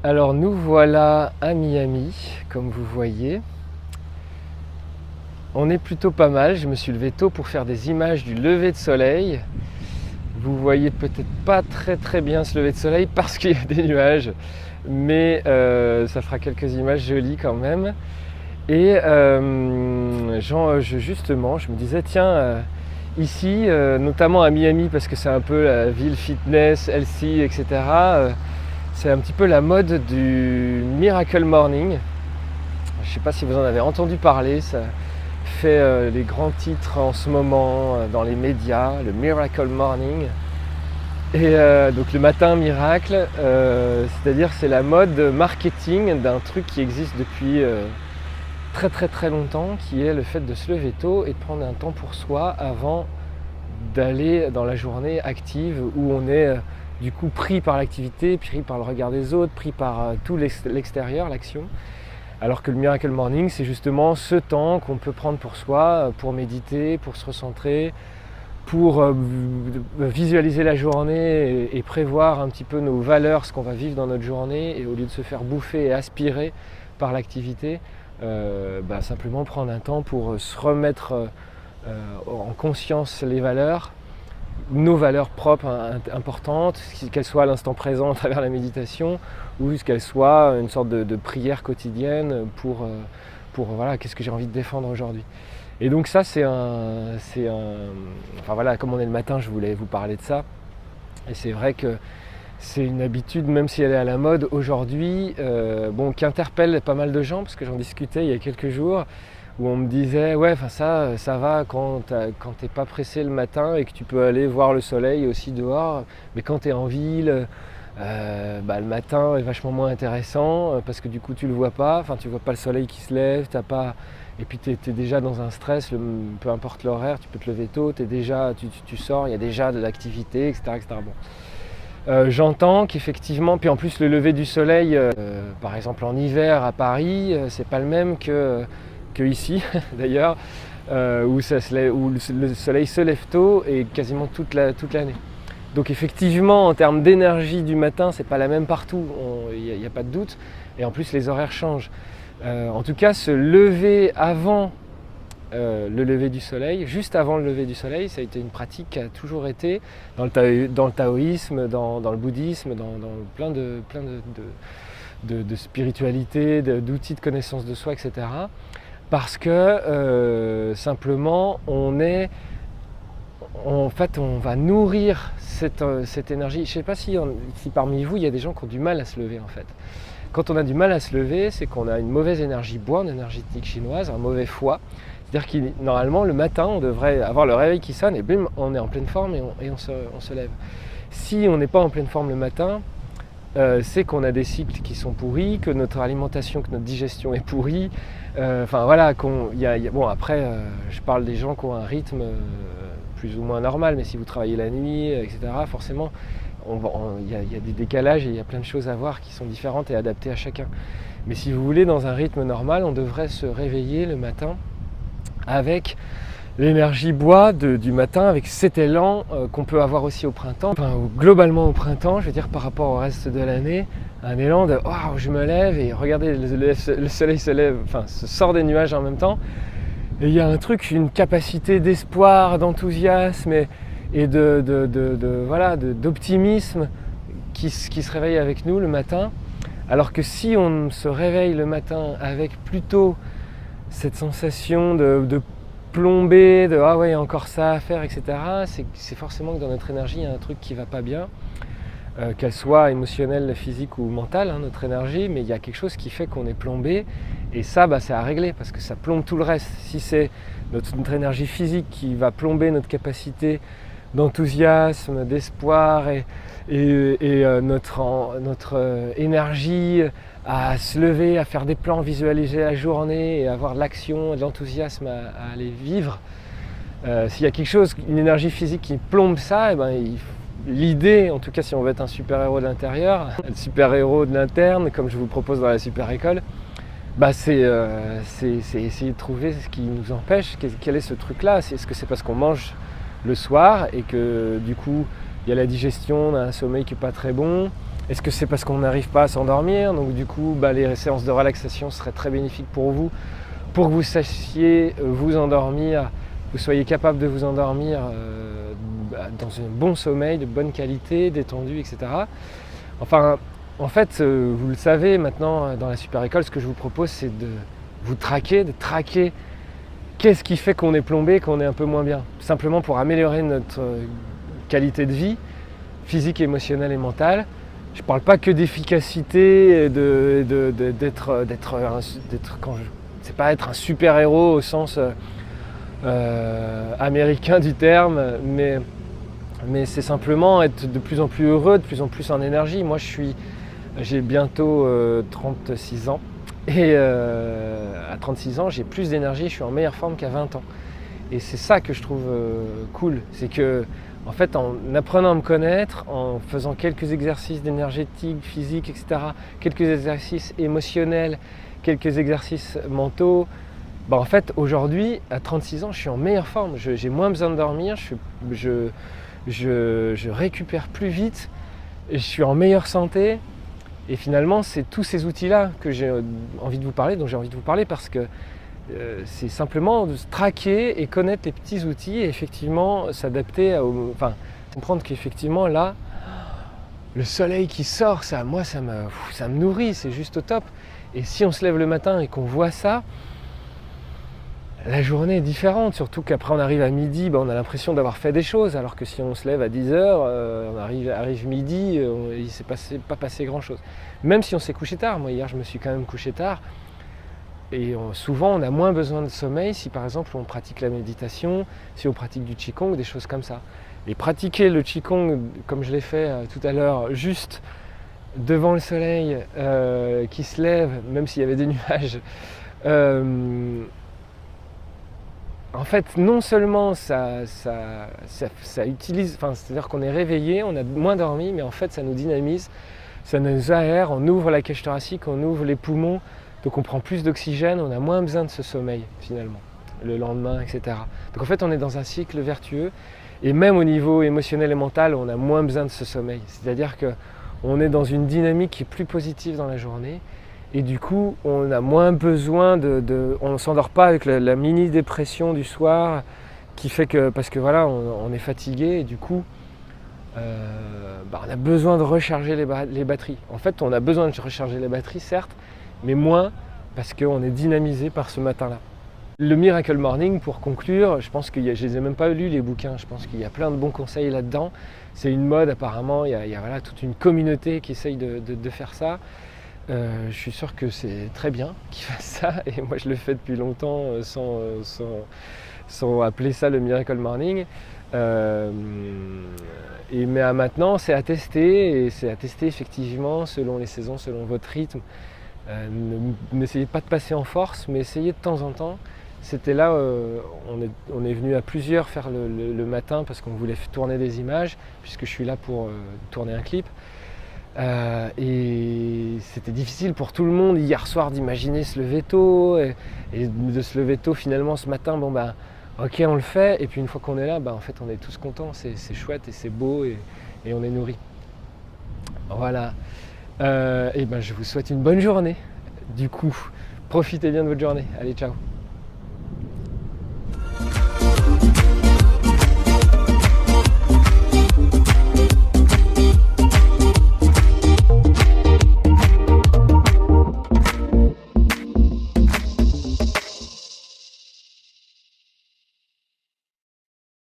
Alors nous voilà à Miami, comme vous voyez. On est plutôt pas mal, je me suis levé tôt pour faire des images du lever de soleil. Vous voyez peut-être pas très bien ce lever de soleil parce qu'il y a des nuages, mais ça fera quelques images jolies quand même. Et justement, je me disais, tiens, ici, notamment à Miami, parce que c'est un peu la ville fitness, healthy, etc., c'est un petit peu la mode du Miracle Morning. Je ne sais pas si vous en avez entendu parler, ça fait les grands titres en ce moment dans les médias, le Miracle Morning. Et donc le matin miracle, c'est-à-dire c'est la mode marketing d'un truc qui existe depuis très longtemps, qui est le fait de se lever tôt et de prendre un temps pour soi avant d'aller dans la journée active où on est du coup pris par l'activité, pris par le regard des autres, pris par tout l'extérieur, l'action. Alors que le Miracle Morning, c'est justement ce temps qu'on peut prendre pour soi, pour méditer, pour se recentrer, pour visualiser la journée et prévoir un petit peu nos valeurs, ce qu'on va vivre dans notre journée, et au lieu de se faire bouffer et aspirer par l'activité, simplement prendre un temps pour se remettre en conscience les valeurs, nos valeurs propres importantes, qu'elles soient à l'instant présent à travers la méditation ou qu'elles soient une sorte de prière quotidienne pour voilà, qu'est-ce que j'ai envie de défendre aujourd'hui. Et donc ça enfin voilà, comme on est le matin, je voulais vous parler de ça. Et c'est vrai que c'est une habitude, même si elle est à la mode aujourd'hui, qui interpelle pas mal de gens, parce que j'en discutais il y a quelques jours, où on me disait ouais, ça va quand t'es pas pressé le matin et que tu peux aller voir le soleil aussi dehors, mais quand tu es en ville, le matin est vachement moins intéressant parce que du coup tu le vois pas, tu vois pas le soleil qui se lève, et puis tu es déjà dans un stress, peu importe l'horaire, tu peux te lever tôt, tu sors, il y a déjà de l'activité, etc. Bon. J'entends qu'effectivement, puis en plus le lever du soleil, par exemple en hiver à Paris, c'est pas le même que ici d'ailleurs, où le soleil se lève tôt et quasiment toute l'année. Donc effectivement, en termes d'énergie du matin, c'est pas la même partout, il n'y a pas de doute, et en plus les horaires changent. En tout cas, se lever avant le lever du soleil, juste avant le lever du soleil, ça a été une pratique qui a toujours été dans le taoïsme, dans le bouddhisme, dans plein de spiritualités, d'outils de connaissance de soi, etc. Parce que simplement on va nourrir cette énergie. Je ne sais pas si parmi vous il y a des gens qui ont du mal à se lever en fait. Quand on a du mal à se lever, c'est qu'on a une mauvaise énergie bois, une énergétique chinoise, un mauvais foie. C'est-à-dire que normalement le matin on devrait avoir le réveil qui sonne et bim, on est en pleine forme et on se lève. Si on n'est pas en pleine forme le matin, c'est qu'on a des cycles qui sont pourris, que notre alimentation, que notre digestion est pourrie. Après, je parle des gens qui ont un rythme plus ou moins normal, mais si vous travaillez la nuit, etc., forcément, il y a des décalages et il y a plein de choses à voir qui sont différentes et adaptées à chacun. Mais si vous voulez, dans un rythme normal, on devrait se réveiller le matin avec l'énergie bois du matin, avec cet élan qu'on peut avoir aussi au printemps, globalement au printemps, je veux dire par rapport au reste de l'année, un élan de waouh, je me lève et regardez, le soleil se lève, se sort des nuages en même temps, et il y a un truc, une capacité d'espoir, d'enthousiasme et d'optimisme qui se réveille avec nous le matin, alors que si on se réveille le matin avec plutôt cette sensation de plombé, de ah ouais, il y a encore ça à faire, etc., c'est forcément que dans notre énergie, il y a un truc qui va pas bien, qu'elle soit émotionnelle, physique ou mentale, notre énergie, mais il y a quelque chose qui fait qu'on est plombé, et ça, c'est à régler, parce que ça plombe tout le reste. Si c'est notre énergie physique qui va plomber notre capacité d'enthousiasme, d'espoir et notre énergie à se lever, à faire des plans, visualiser la journée et avoir de l'action, de l'enthousiasme à aller vivre. S'il y a quelque chose, une énergie physique qui plombe ça, l'idée, en tout cas si on veut être un super-héros de l'intérieur, un super-héros de l'interne, comme je vous propose dans la super école, c'est essayer de trouver ce qui nous empêche, quel est ce truc-là. Est-ce que c'est parce qu'on mange le soir et que du coup il y a la digestion, on a un sommeil qui n'est pas très bon, Est-ce que c'est parce qu'on n'arrive pas à s'endormir? Donc du coup, les séances de relaxation seraient très bénéfiques pour vous, pour que vous sachiez vous endormir, vous soyez capable de vous endormir dans un bon sommeil, de bonne qualité, détendu, etc. Enfin, en fait, vous le savez maintenant, dans la super école, ce que je vous propose, c'est de vous traquer, de traquer qu'est-ce qui fait qu'on est plombé, qu'on est un peu moins bien. Simplement pour améliorer notre qualité de vie, physique, émotionnelle et mentale. Je ne parle pas que d'efficacité, c'est pas être un super-héros au sens américain du terme, mais c'est simplement être de plus en plus heureux, de plus en plus en énergie. Moi, j'ai bientôt 36 ans et à 36 ans, j'ai plus d'énergie, je suis en meilleure forme qu'à 20 ans. Et c'est ça que je trouve cool, c'est que en fait, en apprenant à me connaître, en faisant quelques exercices d'énergétique, physique, etc., quelques exercices émotionnels, quelques exercices mentaux, en fait, aujourd'hui, à 36 ans, je suis en meilleure forme. J'ai moins besoin de dormir, je récupère plus vite, je suis en meilleure santé. Et finalement, c'est tous ces outils-là que j'ai envie de vous parler, dont j'ai envie de vous parler parce que c'est simplement de se traquer et connaître les petits outils et effectivement s'adapter comprendre qu'effectivement là, le soleil qui sort, ça me nourrit, c'est juste au top. Et si on se lève le matin et qu'on voit ça, la journée est différente, surtout qu'après on arrive à midi, on a l'impression d'avoir fait des choses, alors que si on se lève à 10h, on arrive midi, il ne s'est pas passé grand chose. Même si on s'est couché tard, moi hier je me suis quand même couché tard, et souvent on a moins besoin de sommeil si par exemple on pratique la méditation, si on pratique du Qigong, des choses comme ça. Et pratiquer le Qigong comme je l'ai fait tout à l'heure, juste devant le soleil qui se lève, même s'il y avait des nuages, en fait, non seulement ça utilise, c'est-à-dire qu'on est réveillé, on a moins dormi, mais en fait ça nous dynamise, ça nous aère, on ouvre la cage thoracique, on ouvre les poumons, donc on prend plus d'oxygène, on a moins besoin de ce sommeil finalement, le lendemain, etc. Donc en fait on est dans un cycle vertueux, et même au niveau émotionnel et mental, on a moins besoin de ce sommeil. C'est-à-dire qu'on est dans une dynamique qui est plus positive dans la journée, et du coup, on a moins besoin on ne s'endort pas avec la mini-dépression du soir qui fait que, parce que voilà, on est fatigué et du coup, on a besoin de recharger les batteries. En fait, on a besoin de recharger les batteries, certes, mais moins parce qu'on est dynamisé par ce matin-là. Le Miracle Morning, pour conclure, je pense que je ne les ai même pas lus les bouquins, je pense qu'il y a plein de bons conseils là-dedans. C'est une mode apparemment, il y a voilà, toute une communauté qui essaye de faire ça. Je suis sûr que c'est très bien qu'ils fassent ça et moi je le fais depuis longtemps sans appeler ça le Miracle Morning. Mais maintenant c'est à tester et c'est à tester effectivement selon les saisons, selon votre rythme. N'essayez pas de passer en force, mais essayez de temps en temps. C'était là, on est venu à plusieurs faire le matin parce qu'on voulait tourner des images, puisque je suis là pour tourner un clip. Et c'était difficile pour tout le monde hier soir d'imaginer se lever tôt et de se lever tôt finalement ce matin, ok on le fait et puis une fois qu'on est là, en fait on est tous contents, c'est chouette et c'est beau et on est nourri. Voilà, je vous souhaite une bonne journée du coup, profitez bien de votre journée, allez ciao.